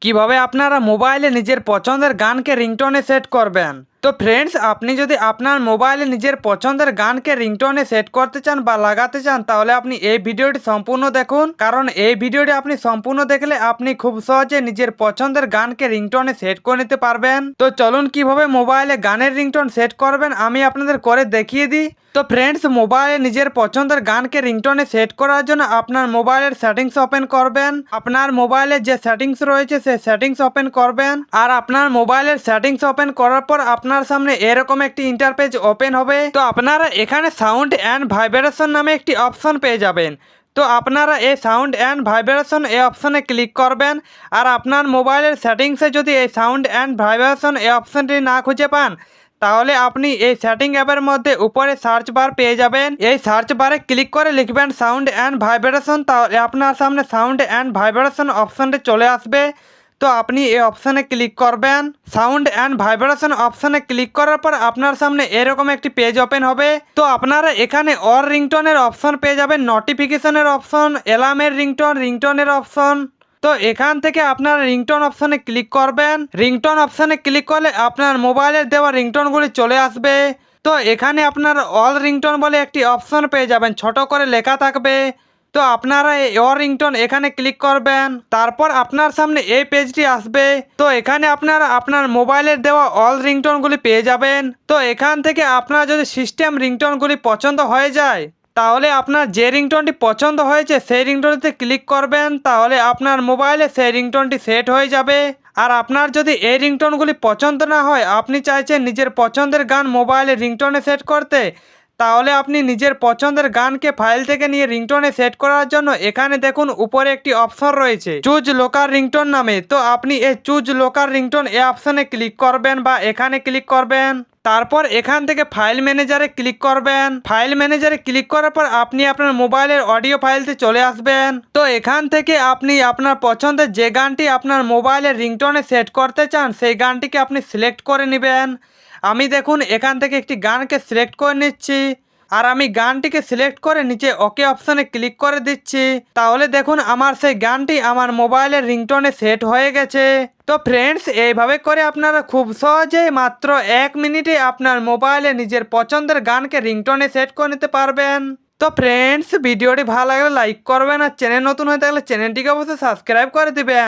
কিভাবে আপনারা মোবাইলে নিজের পছন্দের গানকে রিংটোনে সেট করবেন। তো ফ্রেন্ডস, আপনি যদি আপনার মোবাইলে নিজের পছন্দের গানকে রিংটোনে সেট করতে চান বা লাগাতে চান, তাহলে আপনি এই ভিডিওটি সম্পূর্ণ দেখুন, কারণ এই ভিডিওটি আপনি সম্পূর্ণ দেখলে আপনি খুব সহজে নিজের পছন্দের গানকে রিংটোনে সেট করে নিতে পারবেন। তো চলুন কিভাবে মোবাইলে গানের রিংটোন সেট করবেন আমি আপনাদের করে দেখিয়ে দিই। তো ফ্রেন্ডস, মোবাইলে নিজের পছন্দের গানকে রিংটোনে সেট করার জন্য আপনার মোবাইলের সেটিংস ওপেন করবেন। আপনার মোবাইলে যে সেটিংস রয়েছে সেই সেটিংস ওপেন করবেন। আর আপনার মোবাইলের সেটিংস ওপেন করার পর আপনার সামনে এরকম একটি ইন্টারপেজ ওপেন হবে। তো আপনারা এখানে সাউন্ড অ্যান্ড ভাইব্রেশন নামে একটি অপশন পেয়ে যাবেন। তো আপনারা এই সাউন্ড অ্যান্ড ভাইব্রেশন এই অপশনে ক্লিক করবেন। আর আপনার মোবাইলের সেটিংসে যদি এই সাউন্ড অ্যান্ড ভাইব্রেশন এই অপশনটি না খুঁজে পান, তাহলে আপনি এই সেটিং অ্যাপের মধ্যে উপরে সার্চ বার পেয়ে যাবেন। এই সার্চ বারে ক্লিক করে লিখবেন সাউন্ড অ্যান্ড ভাইব্রেশন, তাহলে আপনার সামনে সাউন্ড অ্যান্ড ভাইব্রেশন অপশনটি চলে আসবে। তো আপনি এই অপশানে ক্লিক করবেন। সাউন্ড অ্যান্ড ভাইব্রেশন অপশানে ক্লিক করার পর আপনার সামনে এরকম একটি পেজ ওপেন হবে। তো আপনারা এখানে অল রিংটোনের অপশন পেয়ে যাবেন, নোটিফিকেশনের অপশন, অ্যালার্মের রিংটোনের অপশন। তো এখান থেকে আপনারা রিংটোন অপশানে ক্লিক করবেন। রিংটোন অপশানে ক্লিক করলে আপনার মোবাইলের দেওয়া রিংটোনগুলি চলে আসবে। তো এখানে আপনার অল রিংটোন বলে একটি অপশন পেয়ে যাবেন, ছোট করে লেখা থাকবে। তো আপনারা এই অল রিংটোন এখানে ক্লিক করবেন। তারপর আপনার সামনে এই পেজটি আসবে। তো এখানে আপনারা আপনার মোবাইলের দেওয়া অল রিংটোনগুলি পেয়ে যাবেন। তো এখান থেকে আপনার যদি সিস্টেম রিংটোনগুলি পছন্দ হয়ে যায়, তাহলে আপনার যে রিংটোনটি পছন্দ হয়েছে সেই রিংটোনটিতে ক্লিক করবেন। তাহলে আপনার মোবাইলে সেই রিংটোনটি সেট হয়ে যাবে। আর আপনার যদি এই রিংটোনগুলি পছন্দ না হয়, আপনি চাইছেন নিজের পছন্দের গান মোবাইলে রিংটোনে সেট করতে, তাহলে আপনি নিজের পছন্দের গানকে ফাইল থেকে নিয়ে রিংটোনে সেট করার জন্য এখানে দেখুন উপরে একটি অপশন রয়েছে চুজ লোকাল রিংটোন নামে। তো আপনি এই চুজ লোকাল রিংটোন এই অপশনে ক্লিক করবেন বা এখানে ক্লিক করবেন। তারপর এখান থেকে ফাইল ম্যানেজারে ক্লিক করবেন। ফাইল ম্যানেজারে ক্লিক করার পর আপনি আপনার মোবাইলের অডিও ফাইলতে চলে আসবেন। তো এখান থেকে আপনি আপনার পছন্দের যে গানটি আপনার মোবাইলের রিংটোনে সেট করতে চান সেই গানটিকে আপনি সিলেক্ট করে নেবেন। আমি দেখুন এখান থেকে একটি গানকে সিলেক্ট করে নিচ্ছি। আর আমি গানটিকে সিলেক্ট করে নিচে ওকে অপশানে ক্লিক করে দিচ্ছি। তাহলে দেখুন আমার সেই গানটি আমার মোবাইলের রিংটোনে সেট হয়ে গেছে। তো ফ্রেন্ডস, এইভাবে করে আপনারা খুব সহজেই মাত্র 1 মিনিটে আপনার মোবাইলে নিজের পছন্দের গানকে রিংটোনে সেট করে নিতে পারবেন। তো ফ্রেন্ডস, ভিডিওটি ভালো লাগলে লাইক করবেন, আর চ্যানেল নতুন হয়ে থাকলে চ্যানেলটিকে অবশ্যই সাবস্ক্রাইব করে দিবেন।